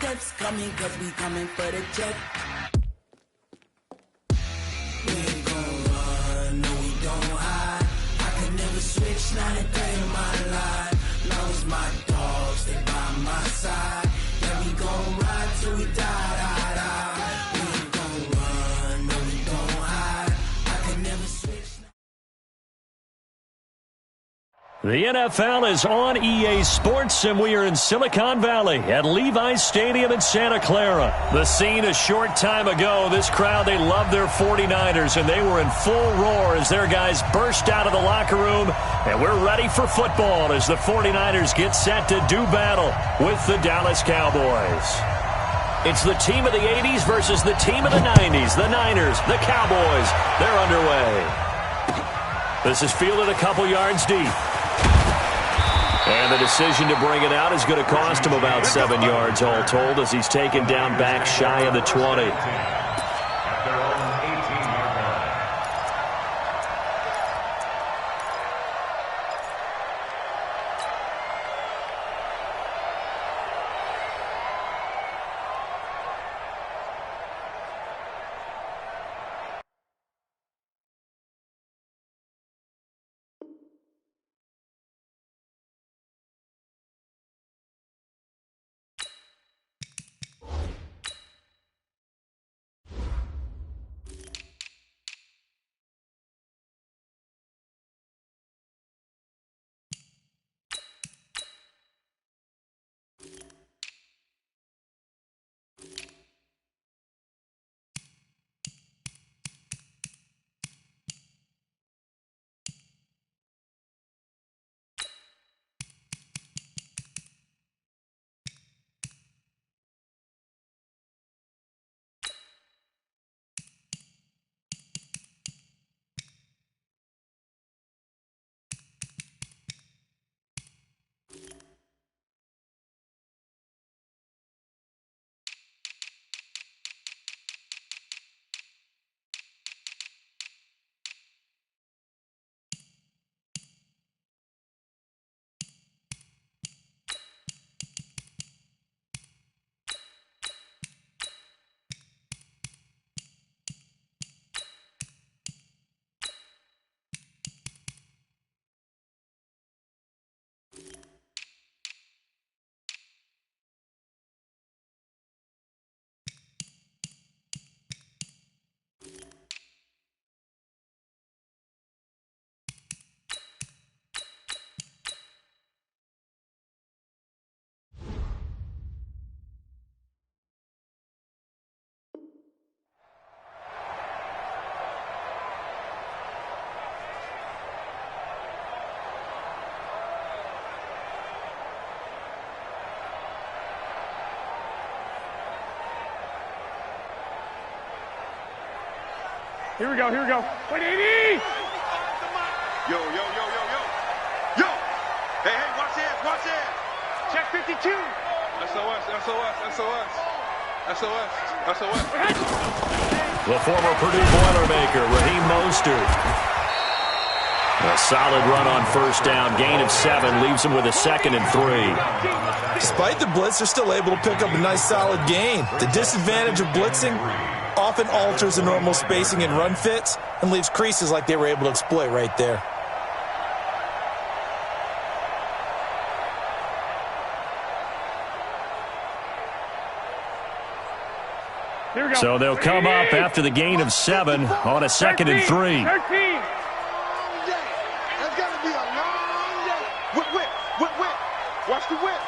steps coming, cause we coming for the check. We ain't gon' run, no we don't hide. I could never switch, not a day in my life. Long as my dogs, they by my side. Yeah, we gon' ride till we die, die, die. We ain't gon' run, no we don't hide. I could never switch. The NFL is on EA Sports, and we are in Silicon Valley at Levi's Stadium in Santa Clara. The scene a short time ago, this crowd, they love their 49ers, and they were in full roar as their guys burst out of the locker room, and we're ready for football as the 49ers get set to do battle with the Dallas Cowboys. It's the team of the 80s versus the team of the 90s. The Niners, the Cowboys, they're underway. This is fielded a couple yards deep. And the decision to bring it out is going to cost him about 7 yards all told as he's taken down back shy of the 20. Here we go, here we go. 180! Yo, yo, yo, yo, yo. Yo! Hey, hey, watch hands, watch hands. Check 52. SOS, SOS, SOS. SOS, SOS. The former Purdue Boilermaker, Raheem Mostert. A solid run on first down. Gain of 7 leaves him with a 2nd and 3. Despite the blitz, they're still able to pick up a nice solid gain. The disadvantage of blitzing often alters the normal spacing and run fits and leaves creases like they were able to exploit right there. So they'll come up after the gain of 7 on a 2nd and 3. 13. That's got to be a long day. Whip, whip, whip, whip. Watch the whip.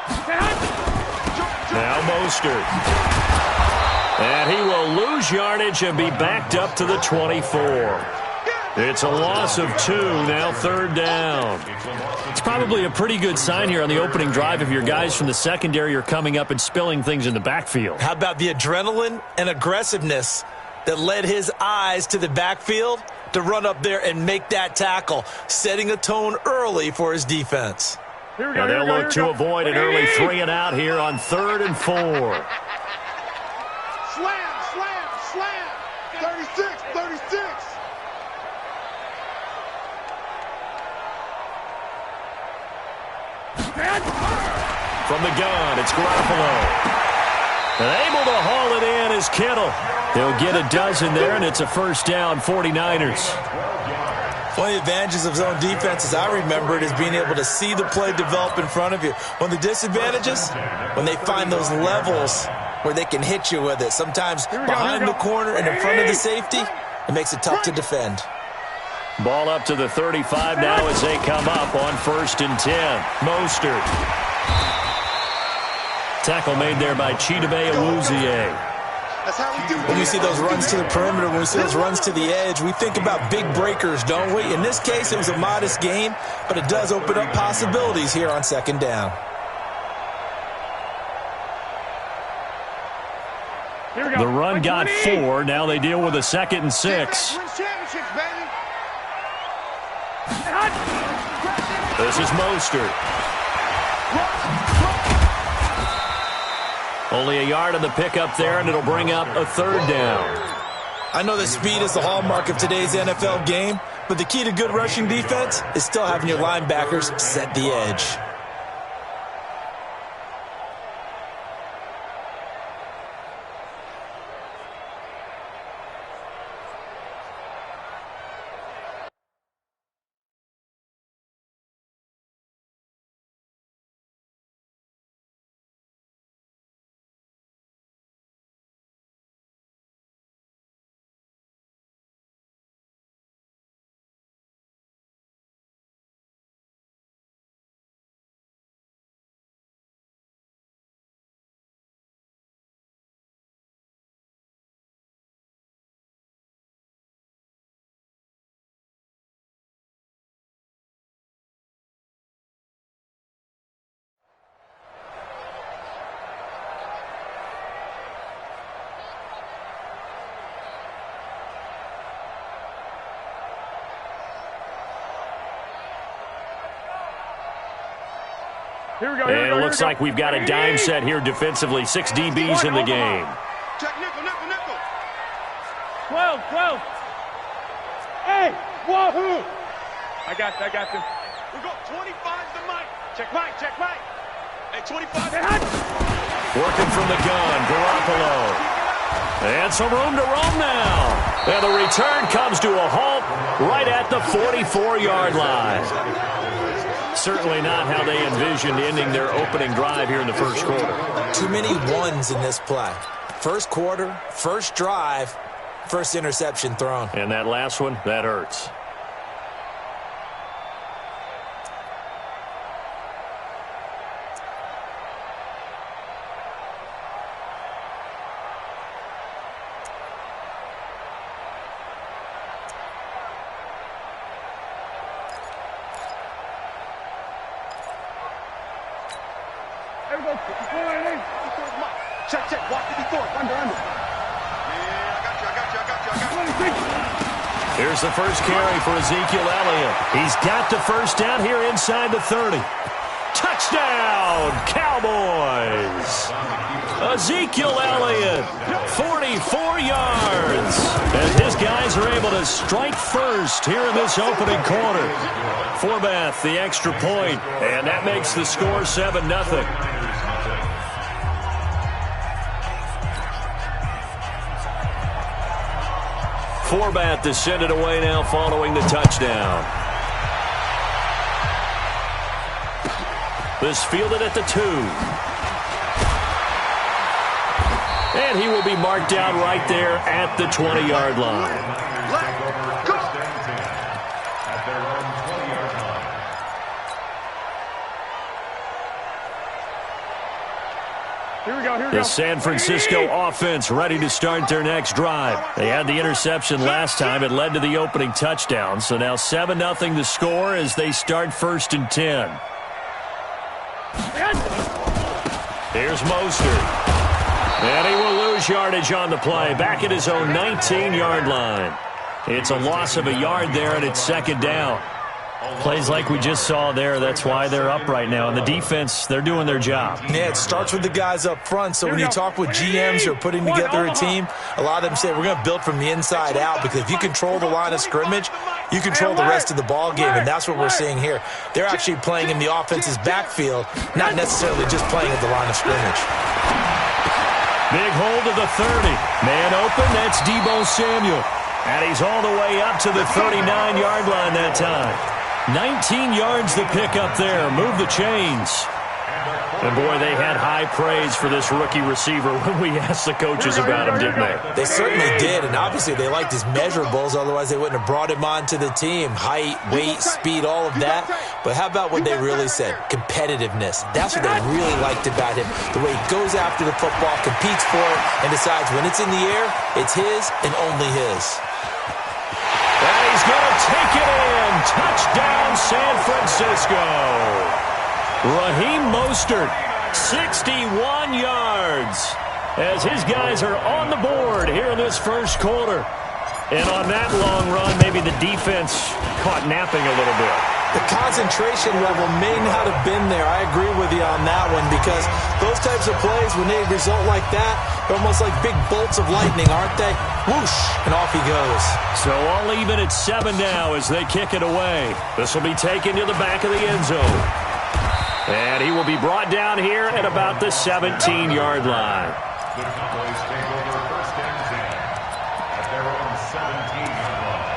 Now Mostert. And he will lose yardage and be backed up to the 24. It's a loss of 2, now 3rd down. It's probably a pretty good sign here on the opening drive if your guys from the secondary are coming up and spilling things in the backfield. How about the adrenaline and aggressiveness that led his eyes to the backfield to run up there and make that tackle, setting a tone early for his defense. Here we go, Now they'll look to avoid an early 3 and out here on 3rd and 4. Slam, slam, slam. 36, 36. From the gun, it's Garoppolo. And able to haul it in is Kittle. He'll get a dozen there, and it's a first down, 49ers. One of the advantages of zone defense, as I remember it, is being able to see the play develop in front of you. One of the disadvantages, when they find those levels where they can hit you with it. Sometimes behind the corner and in front of the safety, it makes it tough to defend. Ball up to the 35 now as they come up on 1st and 10. Mostert. Tackle made there by Chidobe Awuzie. When we see those runs to the perimeter, when we see those runs to the edge, we think about big breakers, don't we? In this case, it was a modest gain, but it does open up possibilities here on 2nd down. The run got 4. Now they deal with a 2nd and 6. This is Mostert. Only a yard on the pickup there, and it'll bring up a 3rd down. I know that speed is the hallmark of today's NFL game, but the key to good rushing defense is still having your linebackers set the edge. Here we go. And it looks like we've got a dime set here defensively. 6 DBs in the game. Check nickel. 12. Hey, wahoo! I got you. We go 25 to Mike. Check Mike. Hey, 25. Working from the gun, Garoppolo. And some room to roam now. And the return comes to a halt right at the 44-yard line. Certainly not how they envisioned ending their opening drive here in the first quarter. Too many ones in this play. First quarter, first drive, first interception thrown. And that last one, that hurts. Check. Watch the before. Under. Yeah, I got you. Here's the first carry for Ezekiel Elliott. He's got the first down here inside the 30. Touchdown, Cowboys! Ezekiel Elliott, 44 yards. And his guys are able to strike first here in this opening quarter. Forbath, the extra point, and that makes the score 7-0. Forbath to send it away now following the touchdown. This fielded at the 2. And he will be marked down right there at the 20-yard line. The San Francisco offense ready to start their next drive. They had the interception last time. It led to the opening touchdown. So now 7-0 the score as they start 1st and 10. Here's Mostert. And he will lose yardage on the play. Back at his own 19-yard line. It's a loss of a yard there, and it's 2nd down. Plays like we just saw there, that's why they're up right now. And the defense, they're doing their job. Yeah, it starts with the guys up front. So when you talk with GMs who are putting together a team, a lot of them say we're going to build from the inside out, because if you control the line of scrimmage, you control the rest of the ball game, and that's what we're seeing here. They're actually playing in the offense's backfield, not necessarily just playing at the line of scrimmage. Big hold to the 30. Man open, that's Deebo Samuel. And he's all the way up to the 39-yard line that time. 19 yards to pick up there. Move the chains. And, boy, they had high praise for this rookie receiver when we asked the coaches about him, didn't they? They certainly did, and obviously they liked his measurables. Otherwise, they wouldn't have brought him onto the team. Height, weight, speed, all of that. But how about what they really said? Competitiveness. That's what they really liked about him. The way he goes after the football, competes for it, and decides when it's in the air, it's his and only his. And he's going to take it in. Touchdown, San Francisco. Raheem Mostert, 61 yards, as his guys are on the board here in this first quarter. And on that long run, maybe the defense caught napping a little bit. The concentration level may not have been there. I agree with you on that one, because those types of plays, when they result like that, they're almost like big bolts of lightning, aren't they? Whoosh, and off he goes. So all even at 7 now as they kick it away. This will be taken to the back of the end zone. And he will be brought down here at about the 17-yard line. The Cowboys take over first and 10 at their own 17-yard line.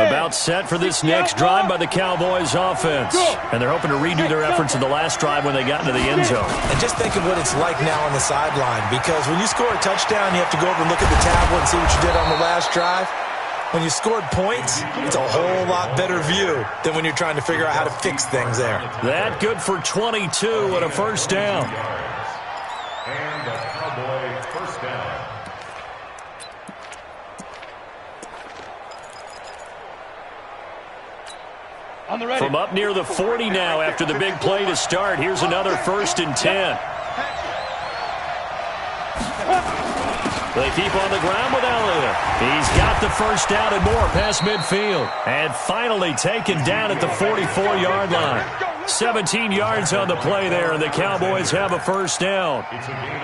About set for this next drive by the Cowboys offense. And they're hoping to redo their efforts in the last drive when they got into the end zone. And just think of what it's like now on the sideline, because when you score a touchdown, you have to go over and look at the tablet and see what you did on the last drive. When you scored points, it's a whole lot better view than when you're trying to figure out how to fix things there. That good for 22 and a first down. And a Cowboy first down. From up near the 40 now after the big play to start. Here's another 1st and 10. They keep on the ground with Elliott. He's got the first down and more past midfield. And finally taken down at the 44-yard line. 17 yards on the play there, and the Cowboys have a first down.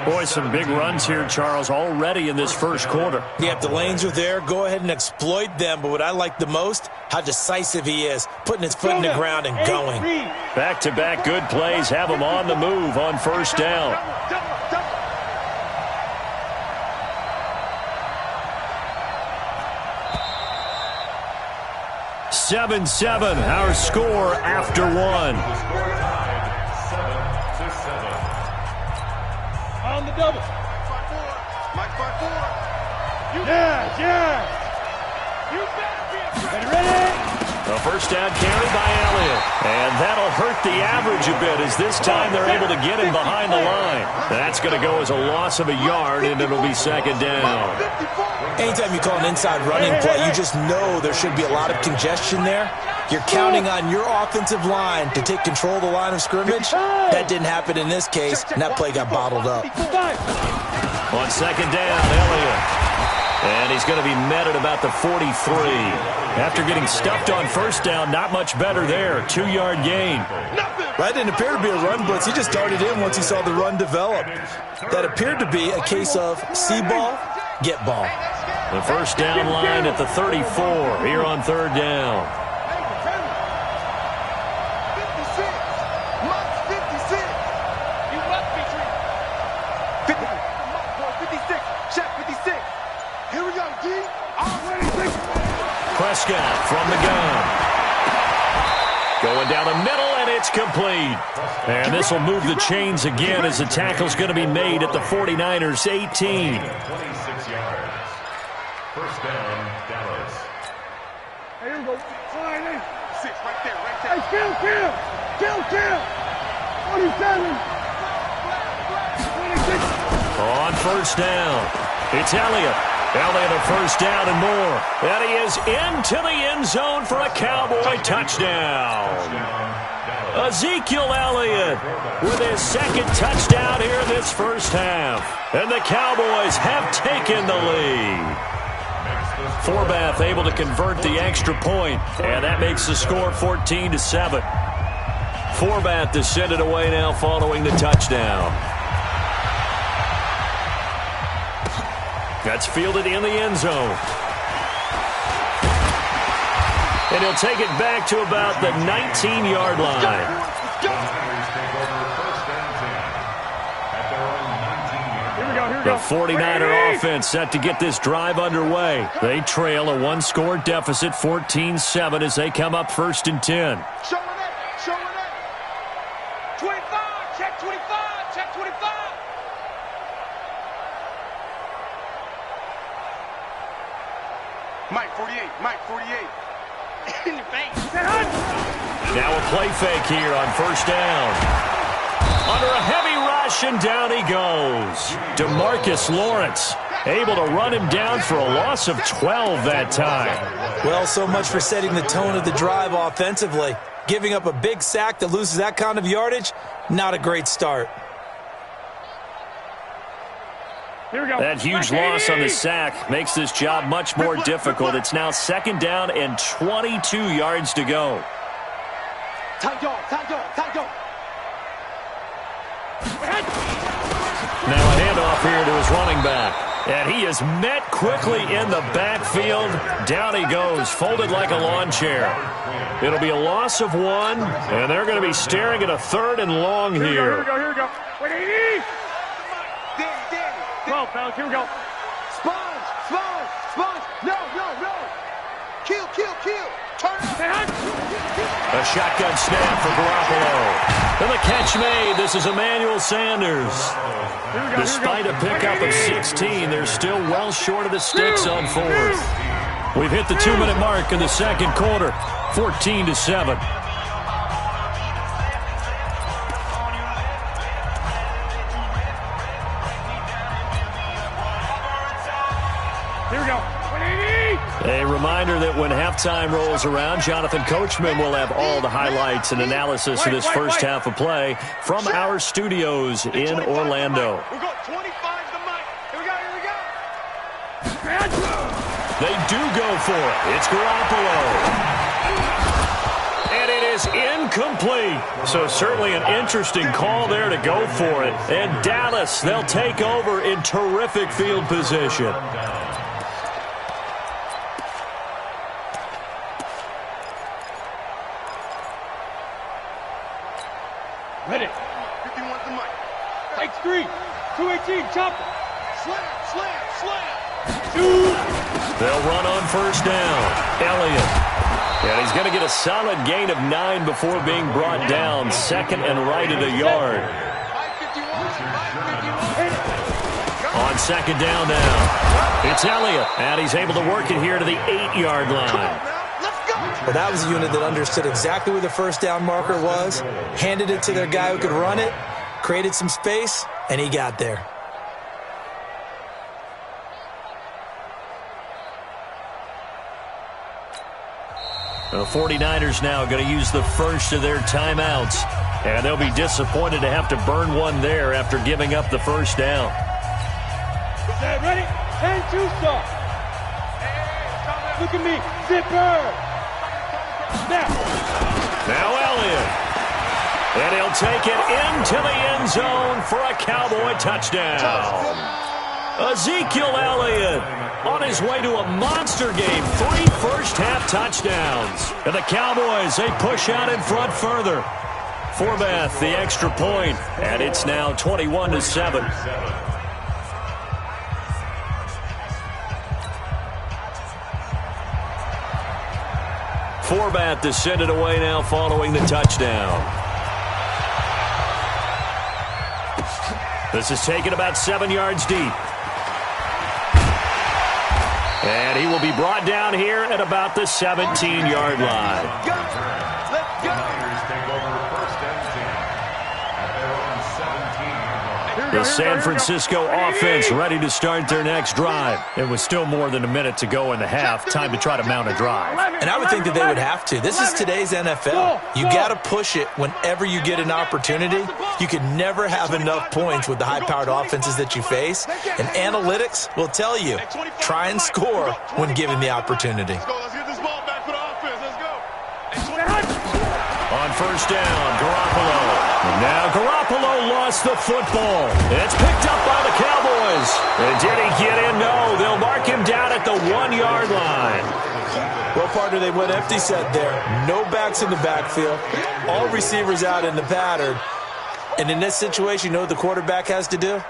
Boy, some big runs here, Charles, already in this first quarter. Yep, the lanes are there. Go ahead and exploit them. But what I like the most, how decisive he is, putting his foot in the ground and going. Back-to-back good plays have him on the move on first down. (7-7), our score after one. The score tied 7-7. On the double. Mike 5-4. Yeah. You better be ready. A first down carry by Elliott. And that'll hurt the average a bit as this time they're able to get him behind the line. That's going to go as a loss of a yard, and it'll be second down. Anytime you call an inside running play, you just know there should be a lot of congestion there. You're counting on your offensive line to take control of the line of scrimmage. That didn't happen in this case, and that play got bottled up. On second down, Elliott. And he's going to be met at about the 43. After getting stuffed on first down, not much better there. 2-yard gain. That didn't appear to be a run blitz. He just darted in once he saw the run develop. That appeared to be a case of see ball, get ball. The first down line at the 34 here on third down. Prescott from the gun. Going down the middle, and it's complete. And this will move the chains again as the tackle's going to be made at the 49ers' 18. 26 yards. First down, Dallas. Hey, here we go. Fine, hey. 6, right there. Hey, kill. 27. 26. On first down, it's Elliott. Elliott a first down and more. And he is into the end zone for a Cowboy touchdown. Ezekiel Elliott with his second touchdown here in this first half. And the Cowboys have taken the lead. Forbath able to convert the extra point, and that makes the score 14-7. Forbath to send it away now following the touchdown. That's fielded in the end zone. And he'll take it back to about the 19-yard line. The 49er offense set to get this drive underway. They trail a one-score deficit, 14-7, as they come up 1st and 10. Show it. 25, check 25, check 25. Mike 48, Mike 48. In your face. Now a play fake here on first down. Under a heavy rush, and down he goes. DeMarcus Lawrence able to run him down for a loss of 12 that time. Well, so much for setting the tone of the drive offensively. Giving up a big sack that loses that kind of yardage, not a great start. Here we go. That huge loss on the sack makes this job much more difficult. It's now 2nd down and 22 yards to go. Tight go. Now a handoff here to his running back. And he is met quickly in the backfield. Down he goes, folded like a lawn chair. It'll be a loss of 1, and they're going to be staring at a 3rd and long here. Here we go. Wait, 80. 12, fellas, here we go. Sponge. No. Kill. Turn up. A shotgun snap for Garoppolo. And the catch made. This is Emmanuel Sanders. Despite a pickup of 16, they're still well short of the sticks on 4th. We've hit the 2-minute mark in the second quarter, 14-7. Here we go. 180. A reminder that when halftime rolls around, Jonathan Coachman will have all the highlights and analysis of this first half of play from our studios in Orlando. We're going 25 to Mike. Here we go. They do go for it. It's Garoppolo. And it is incomplete. So certainly an interesting call there to go for it. And Dallas, they'll take over in terrific field position. Ready. 51 to Mike. Take 3. 218, chopper. Slam. They'll run on first down. Elliott. And he's going to get a solid gain of 9 before being brought down. 2nd and right at a yard. 551. On 2nd down now. It's Elliott. And he's able to work it here to the 8-yard line. Well, that was a unit that understood exactly where the first down marker was, handed it to their guy who could run it, created some space, and he got there. The 49ers now going to use the first of their timeouts, and they'll be disappointed to have to burn one there after giving up the first down. Ready? 10-2 start. Look at me. Zipper. Now Elliott. And he'll take it into the end zone for a Cowboy touchdown. Ezekiel Elliott on his way to a monster game. 3 first-half touchdowns. And the Cowboys, they push out in front further. Forbath, the extra point, and it's now 21-7. Forbath to send it away now following the touchdown. This is taken about 7 yards deep. And he will be brought down here at about the 17-yard line. The San Francisco offense ready to start their next drive. It was still more than a minute to go in the half. Time to try to mount a drive. And I would think that they would have to. This is today's NFL. You got to push it whenever you get an opportunity. You can never have enough points with the high-powered offenses that you face. And analytics will tell you, try and score when given the opportunity. Let's get this ball back for the offense. Let's go. On first down, Garoppolo. Now Garoppolo lost the football. It's picked up by the Cowboys. And did he get in? No. They'll mark him down at the 1-yard line. Well, partner, they went empty set there. No backs in the backfield. All receivers out in the pattern. And in this situation, you know what the quarterback has to do?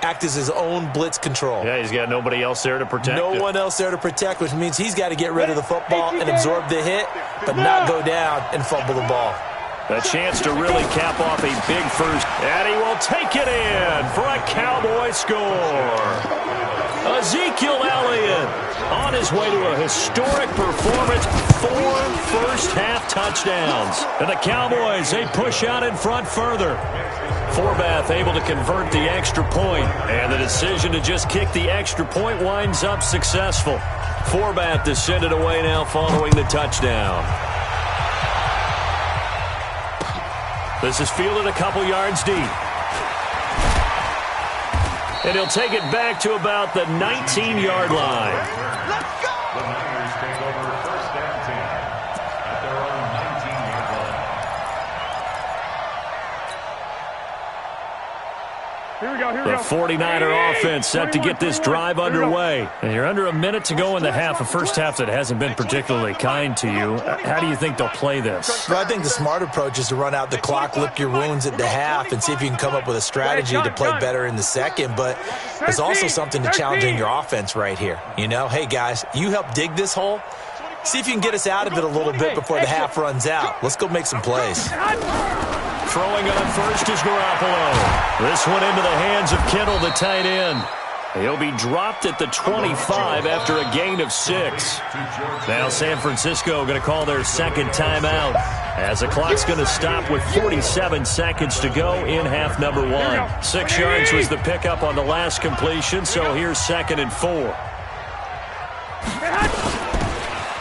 Act as his own blitz control. Yeah, he's got nobody else there to protect No him. one else there to protect, which means he's got to get rid of the football and absorb the hit, but not go down and fumble the ball. A chance to really cap off a big first. And he will take it in for a Cowboy score. Ezekiel Elliott on his way to a historic performance. 4 first-half touchdowns. And the Cowboys, they push out in front further. Forbath able to convert the extra point, and the decision to just kick the extra point winds up successful. Forbath to send it away now following the touchdown. This is fielded a couple yards deep. And he'll take it back to about the 19-yard line. Let's go! The Niners take over first and 10 at their own 19-yard line. Here we go, here we The go. 49er offense set to get this drive underway. And you're under a minute to go in the half, a first half that hasn't been particularly kind to you. How do you think they'll play this? Well, I think the smart approach is to run out the clock, lick your wounds at the half, and see if you can come up with a strategy to play better in the second. But there's also something to challenging your offense right here. You know, hey, guys, you help dig this hole. See if you can get us out of it a little bit before the half runs out. Let's go make some plays. Throwing on first is Garoppolo. This one into the hands of Kittle, the tight end. He'll be dropped at the 25 after a gain of 6. Now San Francisco going to call their second timeout as the clock's going to stop with 47 seconds to go in half number 1. 6 yards was the pickup on the last completion, so here's 2nd and 4.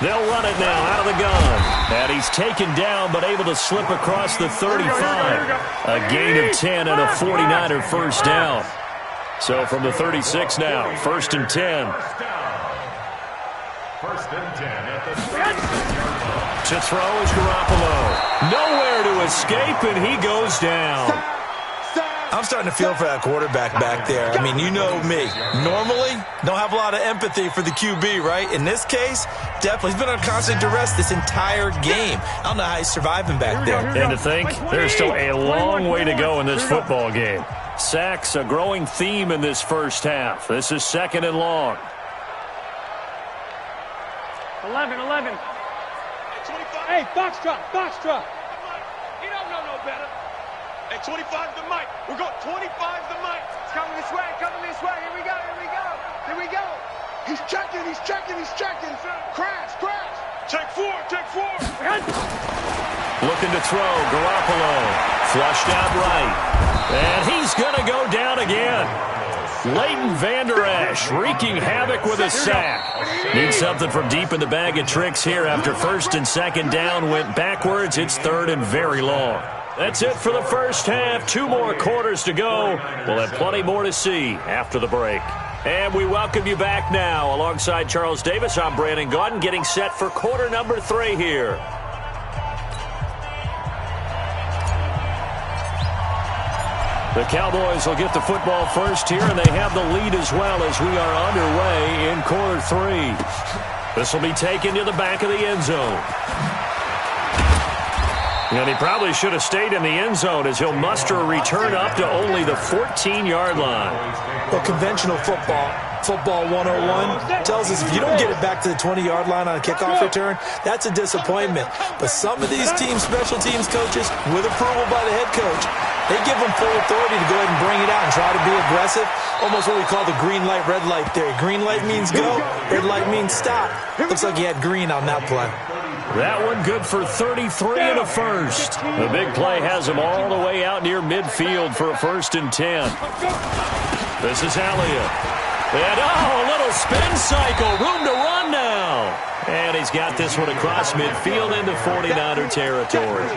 They'll run it now out of the gun. And he's taken down but able to slip across the 35. A gain of 10 and a 49er first down. So from the 36 now, 1st and 10. First and 10 at the 36-yard line. To throw is Garoppolo. Nowhere to escape, and he goes down. I'm starting to feel for that quarterback back there. I mean, you know me. Normally, don't have a lot of empathy for the QB, right? In this case, definitely. He's been on constant duress this entire game. I don't know how he's surviving back there. And to think, there's still a long way to go in this football game. Sacks, a growing theme in this first half. This is 2nd and long. 11. Hey, Foxtrot. You don't know no better. Hey, 25's the mic. We're going 25's the mic. It's coming this way. Here we go. He's checking. Crash. Check 4. Looking to throw, Garoppolo. Flushed out right. And he's going to go down again. Leighton Vander Esch wreaking havoc with a sack. Needs something from deep in the bag of tricks here after 1st and 2nd down went backwards. It's 3rd and very long. That's it for the first half. 2 more quarters to go. We'll have plenty more to see after the break. And we welcome you back now. Alongside Charles Davis, I'm Brandon Gaudin, getting set for quarter number 3 here. The Cowboys will get the football first here, and they have the lead as well as we are underway in quarter 3. This will be taken to the back of the end zone. And he probably should have stayed in the end zone as he'll muster a return up to only the 14-yard line. Well, conventional football 101 tells us if you don't get it back to the 20-yard line on a kickoff return, that's a disappointment. But some of these teams, special teams coaches, with approval by the head coach, they give them full authority to go ahead and bring it out and try to be aggressive. Almost what we call the green light, red light theory. Green light means go, red light means stop. Looks like he had green on that play. That one good for 33 and a first. The big play has him all the way out near midfield for a 1st and 10. This is Elliott. And, a little spin cycle. Room to run now. And he's got this one across midfield into 49er territory.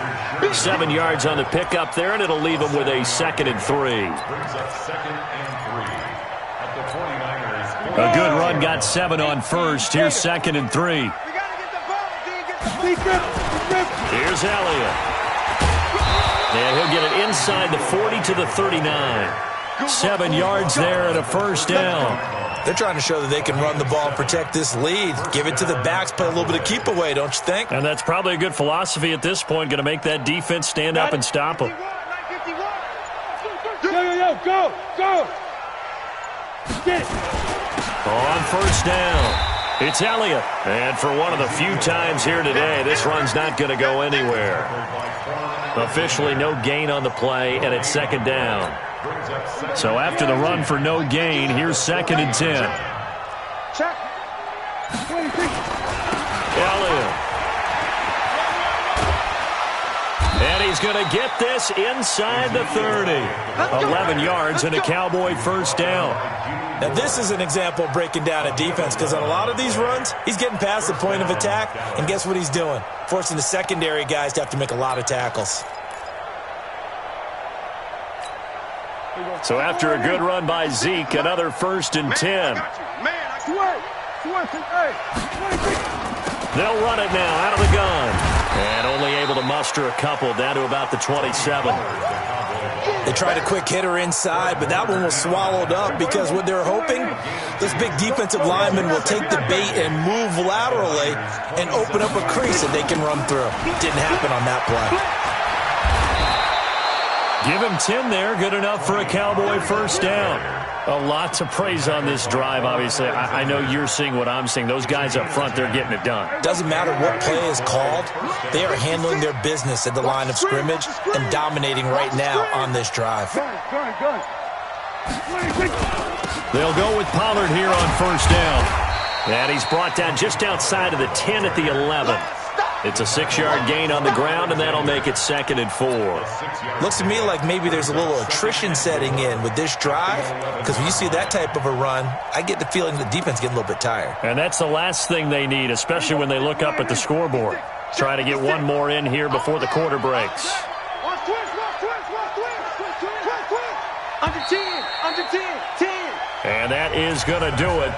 7 yards on the pickup there, and it'll leave him with a 2nd and 3. A good run got 7 on first. Here's 2nd and 3. Here's Elliott. And he'll get it inside the 40 to the 39. 7 yards there and a 1st down. They're trying to show that they can run the ball and protect this lead. Give it to the backs, play a little bit of keep away, don't you think? And that's probably a good philosophy at this point. Going to make that defense stand up and stop them. Go! Get it. On 1st down. It's Elliott. And for one of the few times here today, this run's not going to go anywhere. Officially no gain on the play, and it's 2nd down. So after the run for no gain, here's 2nd and 10. Check. Elliott. And he's going to get this inside the 30. 11 yards and a Cowboy 1st down. Now, this is an example of breaking down a defense, because on a lot of these runs, he's getting past the point of attack, and guess what he's doing? Forcing the secondary guys to have to make a lot of tackles. So after a good run by Zeke, another 1st and 10. They'll run it now out of the gun. And only able to muster a couple down to about the 27. They tried a quick hitter inside, but that one was swallowed up because what they're hoping, this big defensive lineman will take the bait and move laterally and open up a crease that they can run through. Didn't happen on that play. Give him 10 there. Good enough for a Cowboy 1st down. A lot to praise on this drive, obviously. I know you're seeing what I'm seeing. Those guys up front, they're getting it done. Doesn't matter what play is called. They are handling their business at the line of scrimmage and dominating right now on this drive. They'll go with Pollard here on 1st down. And he's brought down just outside of the 10 at the 11. It's a 6-yard gain on the ground, and that'll make it 2nd and 4. Looks to me like maybe there's a little attrition setting in with this drive, because when you see that type of a run, I get the feeling the defense getting a little bit tired. And that's the last thing they need, especially when they look up at the scoreboard. Try to get one more in here before the quarter breaks. Under 10. And that is going to do it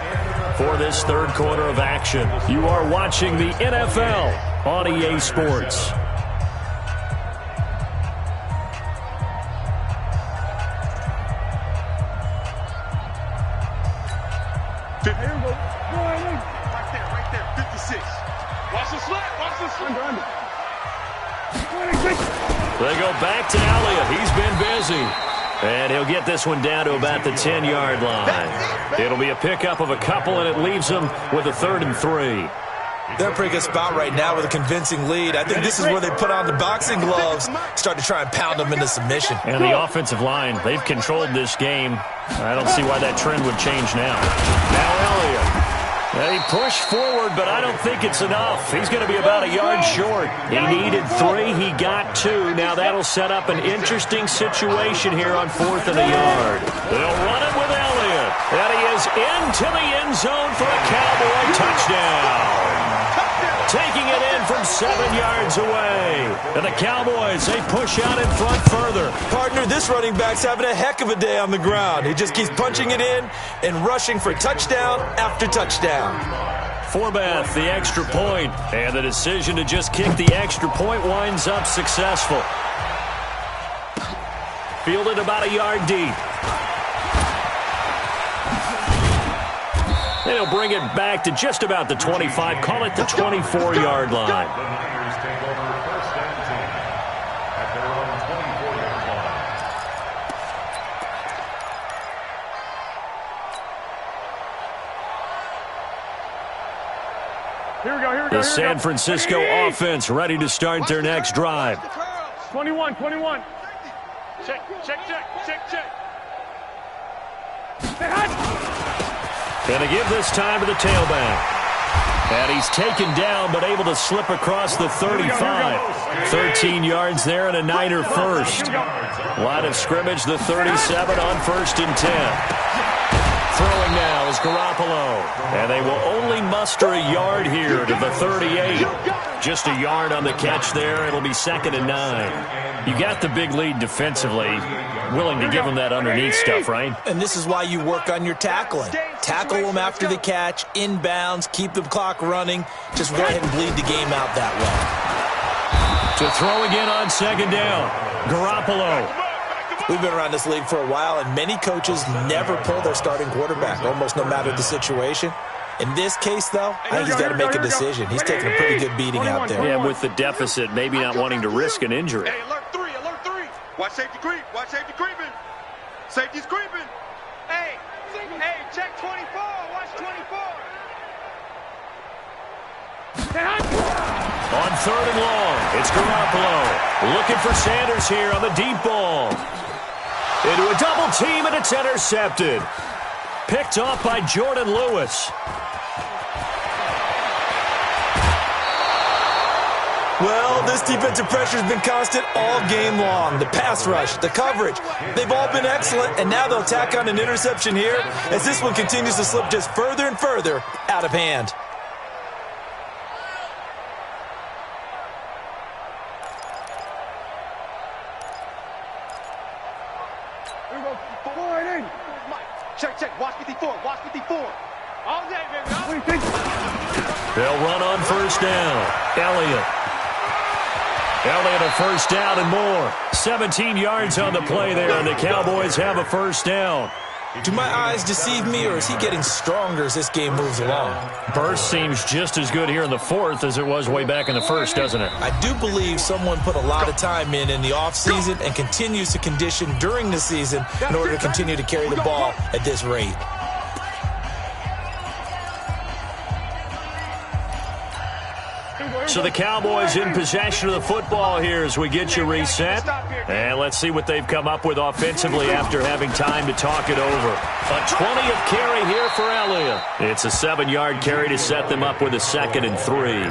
for this 3rd quarter of action. You are watching the NFL on EA Sports. Right there, 56. Watch the slap. They go back to Elliott. He's been busy. And he'll get this one down to about the 10-yard line. It'll be a pickup of a couple, and it leaves them with a 3rd and 3. They're in a pretty good spot right now with a convincing lead. I think this is where they put on the boxing gloves, start to try and pound them into submission. And the offensive line, they've controlled this game. I don't see why that trend would change now. Now Elliott. He pushed forward, but I don't think it's enough. He's going to be about a yard short. He needed 3. He got 2. Now that'll set up an interesting situation here on 4th and a yard. They'll run it with Elliott. And he is into the end zone for a Cowboy touchdown. Taking it in from 7 yards away. And the Cowboys, they push out in front further. Partner, this running back's having a heck of a day on the ground. He just keeps punching it in and rushing for touchdown after touchdown. Forbath, the extra point. And the decision to just kick the extra point winds up successful. Fielded about a yard deep. And he'll bring it back to just about the 25. Call it the 24-yard line. Here we go. The San Francisco offense ready to start their next drive. 21. Check. Going to give this time to the tailback. And he's taken down, but able to slip across the 35. 13 yards there and a Niner first. Line of scrimmage, the 37 on 1st and 10. Throwing now is Garoppolo. And they will only muster a yard here to the 38. Just a yard on the catch there. It'll be 2nd and 9. You got the big lead defensively. Willing to give them that underneath stuff, right? And this is why you work on your tackling. Tackle them after the catch, inbounds, keep the clock running. Just go ahead and bleed the game out that way. To throw again on 2nd down. Garoppolo. We've been around this league for a while, and many coaches never pull their starting quarterback, almost no matter the situation. In this case, though, I think he's got to make a decision. He's taking a pretty good beating out there. Yeah, with the deficit, maybe not wanting to risk an injury. Hey, alert 3, alert 3. Watch safety creep, watch safety creeping. Safety's creeping. Hey, check 24. Watch 24. On 3rd and long, it's Garoppolo. Looking for Sanders here on the deep ball. Into a double team, and it's intercepted. Picked off by Jordan Lewis. Well, this defensive pressure has been constant all game long. The pass rush, the coverage, they've all been excellent, and now they'll tack on an interception here as this one continues to slip just further and further out of hand. Check. Watch 54. Watch 54. All day, baby. They'll run on 1st down. Elliott a 1st down and more. 17 yards on the play there, and the Cowboys have a 1st down. Do my eyes deceive me, or is he getting stronger as this game moves along? Burst seems just as good here in the 4th as it was way back in the 1st, doesn't it? I do believe someone put a lot of time in the offseason and continues to condition during the season in order to continue to carry the ball at this rate. So the Cowboys in possession of the football here as we get you reset. And let's see what they've come up with offensively after having time to talk it over. A 20th carry here for Elliott. It's a 7-yard carry to set them up with a 2nd and 3.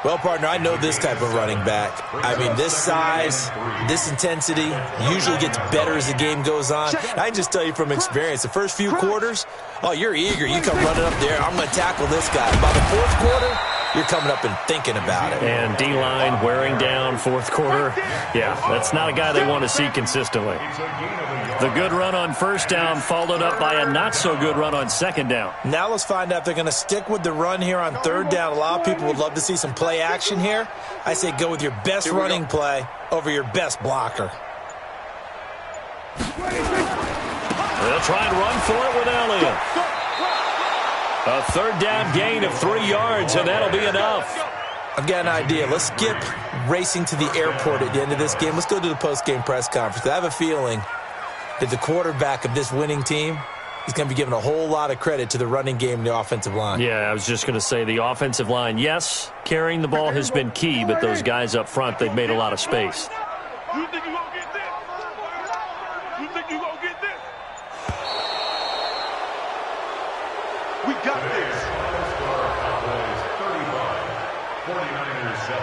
Well, partner, I know this type of running back. I mean, this size, this intensity usually gets better as the game goes on. And I can just tell you from experience, the first few quarters, oh, you're eager. You come running up there, I'm going to tackle this guy. By the 4th quarter, you're coming up and thinking about it. And D-line wearing down 4th quarter. Yeah, that's not a guy they want to see consistently. The good run on 1st down followed up by a not-so-good run on 2nd down. Now let's find out if they're going to stick with the run here on 3rd down. A lot of people would love to see some play action here. I say go with your best running play over your best blocker. They'll try and run for it with Elliott. A 3rd down gain of 3 yards, and that'll be enough. I've got an idea. Let's skip racing to the airport at the end of this game. Let's go to the post-game press conference. I have a feeling that the quarterback of this winning team is going to be giving a whole lot of credit to the running game and the offensive line. Yeah, I was just going to say the offensive line, yes, carrying the ball has been key, but those guys up front, they've made a lot of space. You think you gonna get this? You think you gonna get this? We got this. 49ers 7.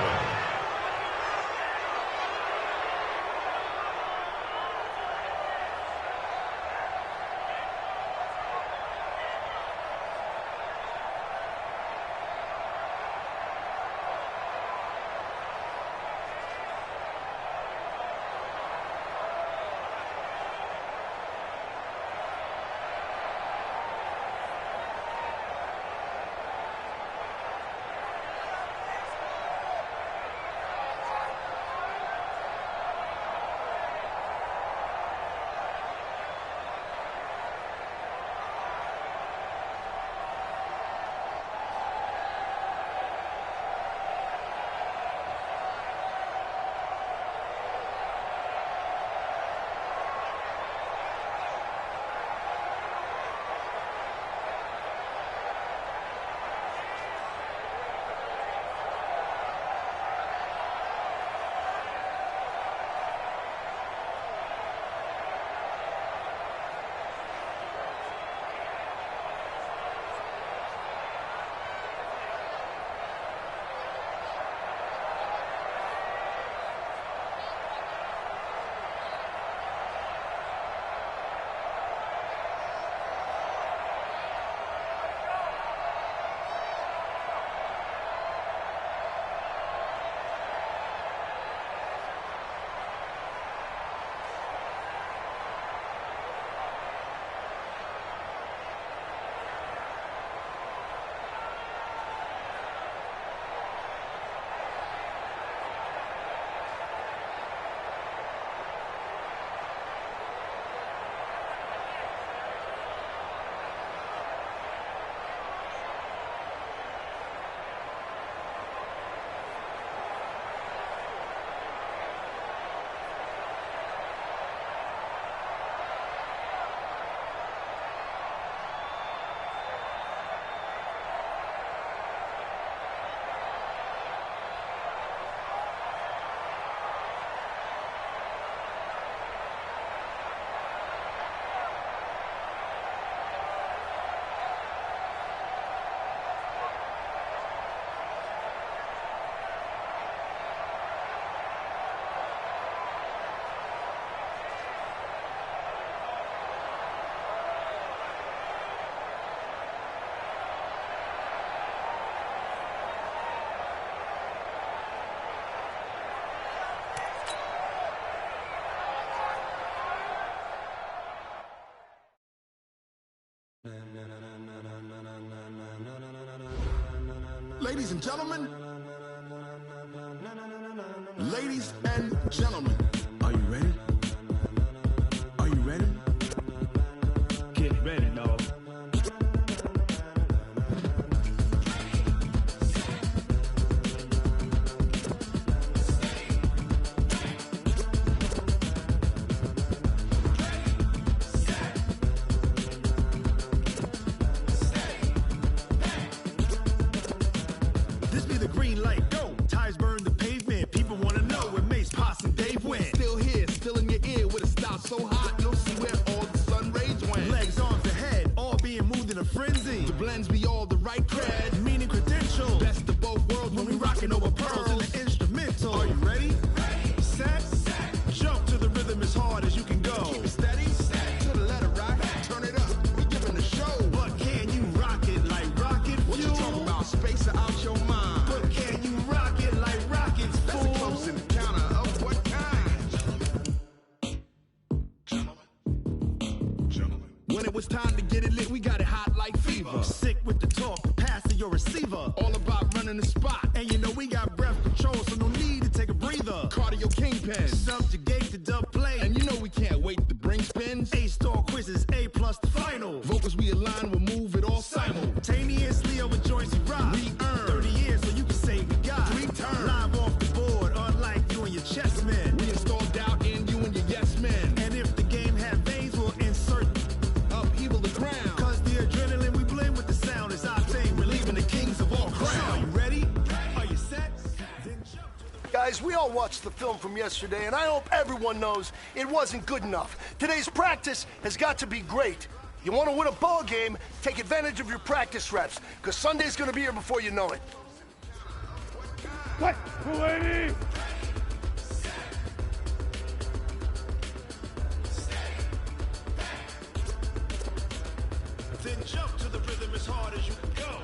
Ladies and gentlemen, ladies and gentlemen, are you ready? Are you ready? Get ready, dog. This be the green light, go. Tires burn the pavement. People want to know where Mace, Posse, and Dave went. Still here, still in your ear with a style so hot, you'll see where all the sun rays went. Legs, arms, and head, all being moved in a frenzy. The blends be all the right cred, meaning credentials. Best of both worlds when we rocking over pearls in the instrumental. Are you ready? Ready. Set. Jump to the rhythm as hard as you can go. Keep it steady. To the letter right. Turn it up. We giving the show. But can you rock it like rocket fuel? What you talking about? Space or out your mind? But can you rock it like rockets, fool? That's a close encounter of what kind? Gentlemen. When it was time to get it lit, we got it hot like fever. Sick with the talk, pass to your receiver. All about running the spot. And you know we got breath control, so no need to take a breather. Cardio kingpin, subjugate the dub play. And you know we can't wait to bring spins. A-star quizzes, A+ the final. Vocals we align, we'll move it all simultaneously over joints we rock. We earn 30 years, so you can say we got 3 turns. Live off the board, unlike you and your chess men. We install doubt in you and your yes men. And if the game had veins, we'll insert upheaval the ground. Cause the adrenaline we blend with the sound is our thing. Relieving the kings of all crowns. So are you ready? Are you set? Then jump to the... Guys, we all watched the film from yesterday, and I hope everyone knows it wasn't good enough. Today's practice has got to be great. You want to win a ball game, take advantage of your practice reps, because Sunday's going to be here before you know it. What? 280! Then jump to the rhythm as hard as you can go.